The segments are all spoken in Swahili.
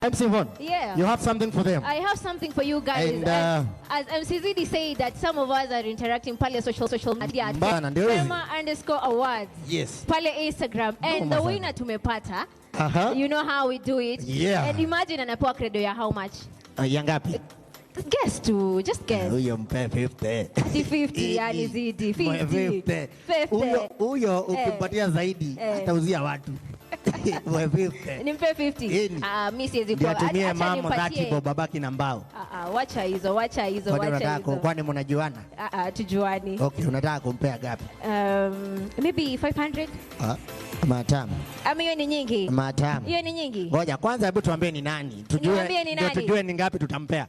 MC Von, Yeah. you have something for them. I have something for you guys. And, as MCZD said that some of us are interacting pale social media. Fema_awards. Yes. Pale Instagram. And the winner tumepata. You know how we do it. Yeah. And imagine anapewa credo ya how much? Yangapi? Guess too. Just guess. Huyo mpe 50. 50 yani zidi. 50. 50. Huyo ukimpatia zaidi atauzia watu. Nimpe 50. Mimi siwezi kwa. Atumie mama 30 bob babaki na mbao. Wacha hizo. Kwani mnajuana? Tujuani. Okay, unataka kumpea gapi? Maybe 500. Matamu. Hiyo ni nyingi. Matamu. Hiyo ni nyingi. Ngoja kwanza hebu tuambie ni nani. Tujue ni ngapi tutampea.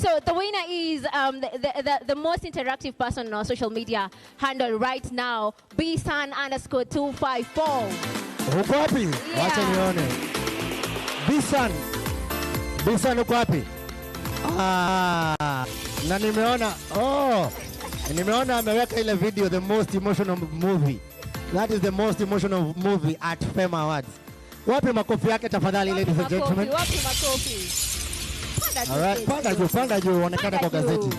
So the winner is the most interactive person on our social media handle right now, bsan_254. Uko wapi? Wacha nione. Bisan uko wapi? Na nimeona ameweka ile video, the most emotional movie. That is the most emotional movie at Fema Awards. Wapi makofi yake tafadhali, ladies and gentlemen? Wapi makofi? Alright, panda juu onekana kwa gazeti.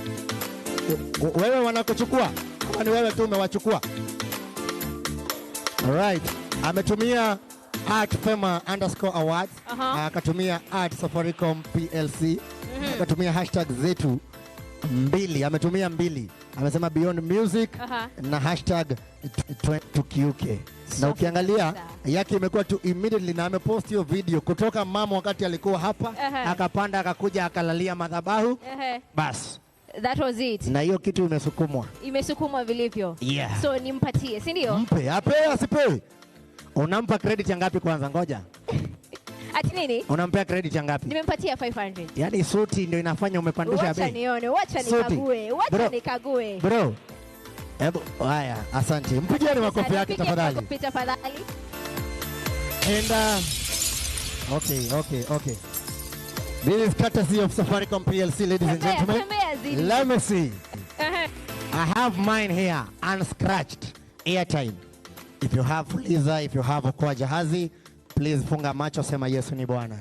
Wewe wanakuchukua? Kwani wewe tu umewachukua? Alright. Ametumia @Fema_awards, akatumia @Safaricom PLC, akatumia hashtag zetu 2, ametumia 2. Amesema Beyond Music na hashtag #tukiuke. Na ukiangalia yake imekuwa tu immediately, na amepost hiyo video kutoka mama wakati alikuwa hapa, akapanda akakuja akalalia madhabahu. Bas. That was it. Na hiyo kitu imesukumwa vilivyo. Yeah. So nimpatie, si ndio? Mpe, asipe. Unampa credit ya ngapi kwanza? Ngoja. Ati nini? Unampea credit ya ngapi? Nimempatia 500. Yaani suti ndio inafanya umepandisha bei. Wacha nione, wacha nikague. Bro. Hebu haya, asante. Mpigieni makofi yake tafadhali. Makofi tafadhali. And okay. This is courtesy of Safaricom PLC, ladies and gentlemen. Let me see. I have mine here, unscratched, Airtime. If you have Fuliza, if you have Okoa Jahazi, please funga macho, sema Yesu ni Bwana.